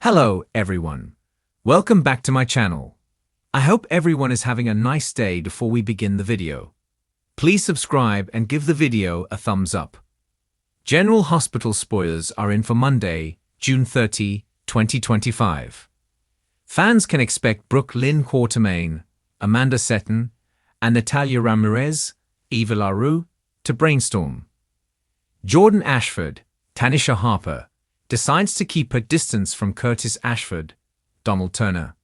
Hello, everyone. Welcome back to my channel. I hope everyone is having a nice day before we begin the video. Please subscribe and give the video a thumbs up. General Hospital spoilers are in for Monday, June 30, 2025. Fans can expect Brooke Lynn Quartermaine, Amanda Setton, and Natalia Ramirez, Eva LaRue, to brainstorm. Jordan Ashford, Tanisha Harper, decides to keep her distance from Curtis Ashford, Donald Turner.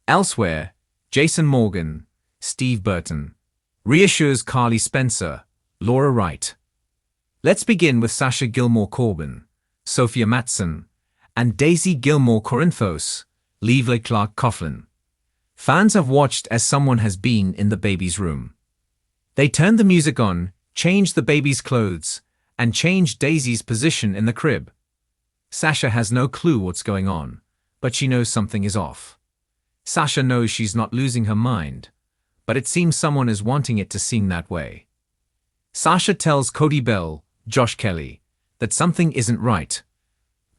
Elsewhere, Jason Morgan, Steve Burton, reassures Carly Spencer, Laura Wright. Let's begin with Sasha Gilmore Corbin, Sophia Matson, and Daisy Gilmore Corinthos, Lively Clark Coughlin. Fans have watched as someone has been in the baby's room. They turned the music on, changed the baby's clothes, and changed Daisy's position in the crib. Sasha has no clue what's going on, but she knows something is off. Sasha knows she's not losing her mind, but it seems someone is wanting it to seem that way. Sasha tells Cody Bell, Josh Kelly, that something isn't right.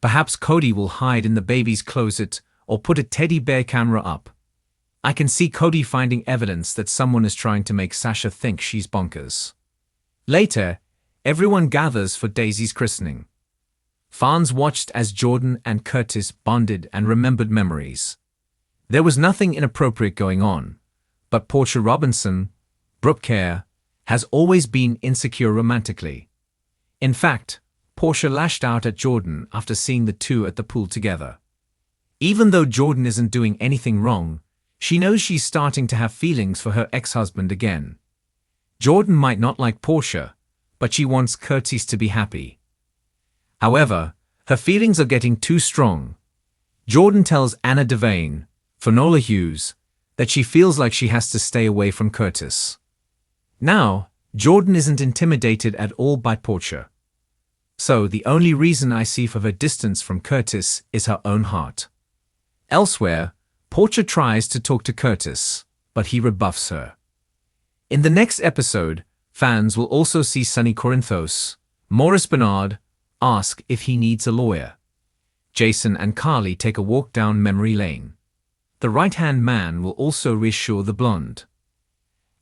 Perhaps Cody will hide in the baby's closet or put a teddy bear camera up. I can see Cody finding evidence that someone is trying to make Sasha think she's bonkers. Later, everyone gathers for Daisy's christening. Fans watched as Jordan and Curtis bonded and remembered memories. There was nothing inappropriate going on, but Portia Robinson, Brooke Kerr, has always been insecure romantically. In fact, Portia lashed out at Jordan after seeing the two at the pool together. Even though Jordan isn't doing anything wrong, she knows she's starting to have feelings for her ex-husband again. Jordan might not like Portia, but she wants Curtis to be happy. However, her feelings are getting too strong. Jordan tells Anna Devane, Finola Hughes, that she feels like she has to stay away from Curtis. Now, Jordan isn't intimidated at all by Portia. So the only reason I see for her distance from Curtis is her own heart. Elsewhere, Portia tries to talk to Curtis, but he rebuffs her. In the next episode, fans will also see Sonny Corinthos, Maurice Bernard, ask if he needs a lawyer. Jason and Carly take a walk down memory lane. The right-hand man will also reassure the blonde.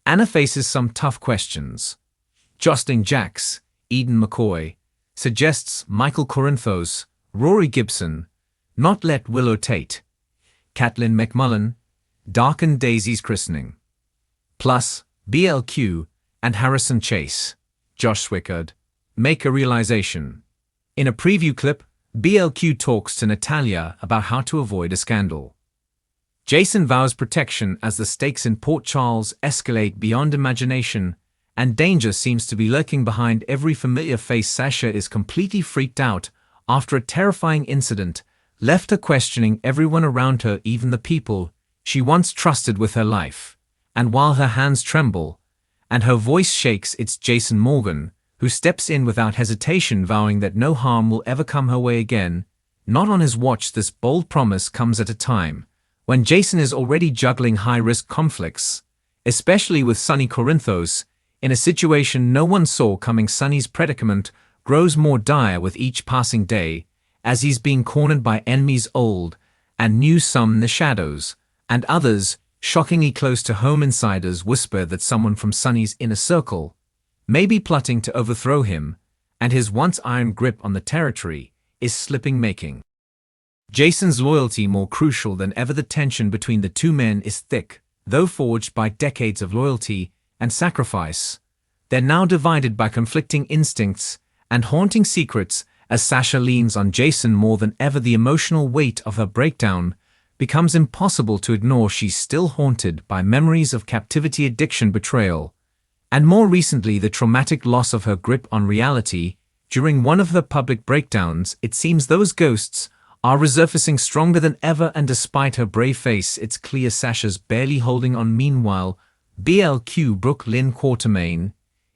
Anna faces some tough questions. Jocelyn Jacks, Eden McCoy, suggests Michael Corinthos, Rory Gibson, not let Willow Tate, Caitlin McMullen, darken Daisy's christening. Plus, BLQ and Harrison Chase, Josh Swickard, make a realization. In a preview clip, BLQ talks to Natalia about how to avoid a scandal. Jason vows protection as the stakes in Port Charles escalate beyond imagination, and danger seems to be lurking behind every familiar face. Sasha is completely freaked out after a terrifying incident left her questioning everyone around her, even the people she once trusted with her life. And while her hands tremble and her voice shakes, it's Jason Morgan who steps in without hesitation, vowing that no harm will ever come her way again. Not on his watch. This bold promise comes at a time when Jason is already juggling high-risk conflicts, especially with Sonny Corinthos, in a situation no one saw coming. Sonny's predicament grows more dire with each passing day, as he's being cornered by enemies old and new, some in the shadows, and others, shockingly close to home. Insiders whisper that someone from Sonny's inner circle may be plotting to overthrow him, and his once iron grip on the territory is slipping, making Jason's loyalty more crucial than ever. The tension between the two men is thick, though forged by decades of loyalty and sacrifice. They're now divided by conflicting instincts and haunting secrets. As Sasha leans on Jason more than ever, the emotional weight of her breakdown becomes impossible to ignore. She's still haunted by memories of captivity, addiction, betrayal, and more recently the traumatic loss of her grip on reality. During one of her public breakdowns, it seems those ghosts are resurfacing stronger than ever, and despite her brave face, it's clear Sasha's barely holding on. Meanwhile, BLQ Brooke Lynn Quartermaine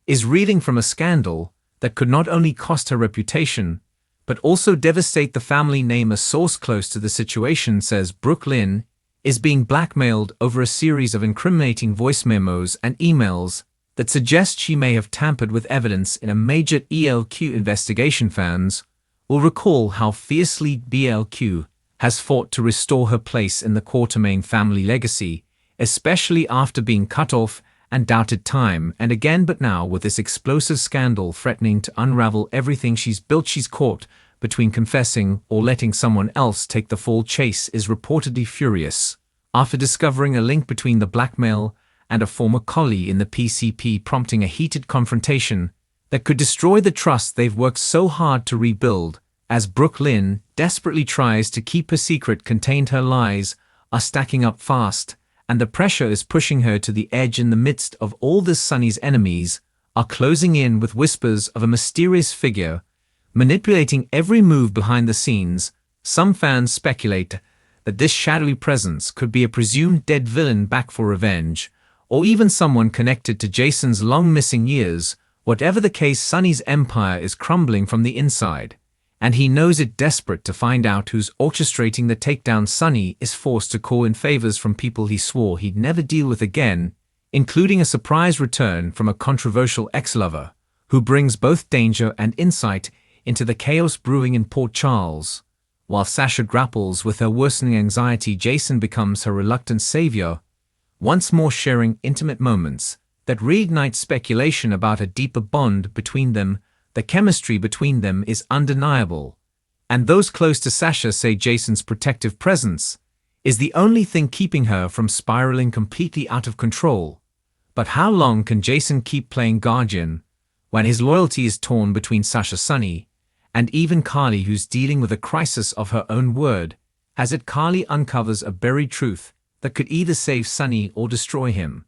is reeling from a scandal that could not only cost her reputation, but also devastate the family name. A source close to the situation says Brooke Lynn is being blackmailed over a series of incriminating voice memos and emails that suggest she may have tampered with evidence in a major ELQ investigation. Fans will recall how fiercely BLQ has fought to restore her place in the Quatermain family legacy, especially after being cut off and doubted time and again, but now with this explosive scandal threatening to unravel everything she's built. She's caught between confessing or letting someone else take the fall. Chase is reportedly furious after discovering a link between the blackmail and a former colleague in the PCP, prompting a heated confrontation that could destroy the trust they've worked so hard to rebuild. As Brooke Lynn desperately tries to keep her secret contained, her lies are stacking up fast, and the pressure is pushing her to the edge. In the midst of all this, Sunny's enemies are closing in with whispers of a mysterious figure manipulating every move behind the scenes. Some fans speculate that this shadowy presence could be a presumed dead villain back for revenge, or even someone connected to Jason's long-missing years. Whatever the case, Sunny's empire is crumbling from the inside, and he knows it. Desperate to find out who's orchestrating the takedown, Sunny is forced to call in favors from people he swore he'd never deal with again, including a surprise return from a controversial ex-lover who brings both danger and insight into the chaos brewing in Port Charles. While Sasha grapples with her worsening anxiety, Jason becomes her reluctant savior, once more sharing intimate moments that reignite speculation about a deeper bond between them. The chemistry between them is undeniable, and those close to Sasha say Jason's protective presence is the only thing keeping her from spiraling completely out of control. But how long can Jason keep playing guardian when his loyalty is torn between Sasha, Sunny, and even Carly, who's dealing with a crisis of her own? Word has it Carly uncovers a buried truth that could either save Sunny or destroy him,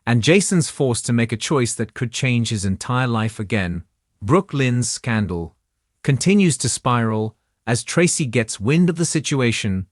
and Jason's forced to make a choice that could change his entire life again. Brooke Lynn's scandal continues to spiral as Tracy gets wind of the situation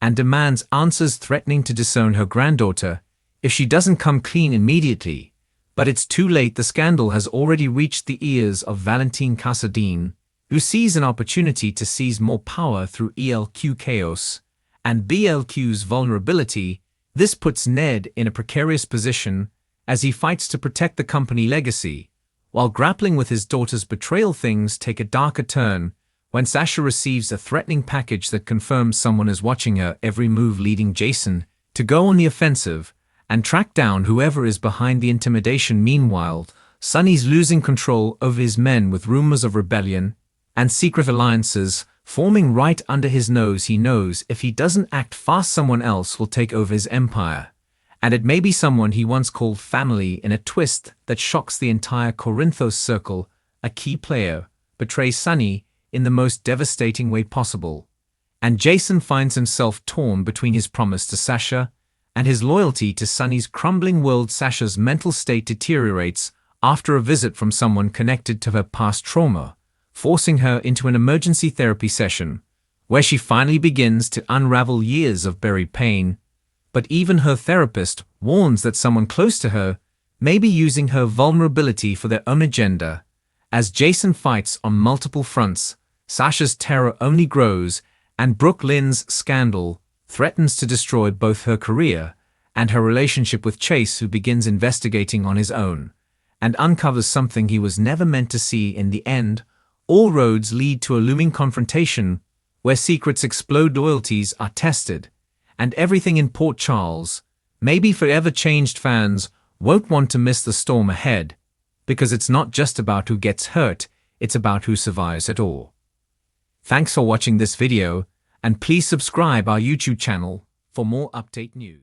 and demands answers, threatening to disown her granddaughter if she doesn't come clean immediately. But it's too late. The scandal has already reached the ears of Valentine Cassadine, who sees an opportunity to seize more power through ELQ chaos and BLQ's vulnerability. This puts Ned in a precarious position as he fights to protect the company legacy. While grappling with his daughter's betrayal, things take a darker turn when Sasha receives a threatening package that confirms someone is watching her every move, leading Jason to go on the offensive and track down whoever is behind the intimidation. Meanwhile, Sunny's losing control over his men, with rumors of rebellion and secret alliances forming right under his nose. He knows if he doesn't act fast, someone else will take over his empire. And it may be someone he once called family. In a twist that shocks the entire Corinthos circle, a key player betrays Sunny in the most devastating way possible, and Jason finds himself torn between his promise to Sasha and his loyalty to Sunny's crumbling world. Sasha's mental state deteriorates after a visit from someone connected to her past trauma, forcing her into an emergency therapy session where she finally begins to unravel years of buried pain. But even her therapist warns that someone close to her may be using her vulnerability for their own agenda. As Jason fights on multiple fronts, Sasha's terror only grows, and Brooke Lynn's scandal threatens to destroy both her career and her relationship with Chase, who begins investigating on his own and uncovers something he was never meant to see. In the end, all roads lead to a looming confrontation where secrets explode, loyalties are tested, and everything in Port Charles may be forever changed. Fans won't want to miss the storm ahead, because it's not just about who gets hurt, it's about who survives it all. Thanks for watching this video, and please subscribe our YouTube channel for more update news.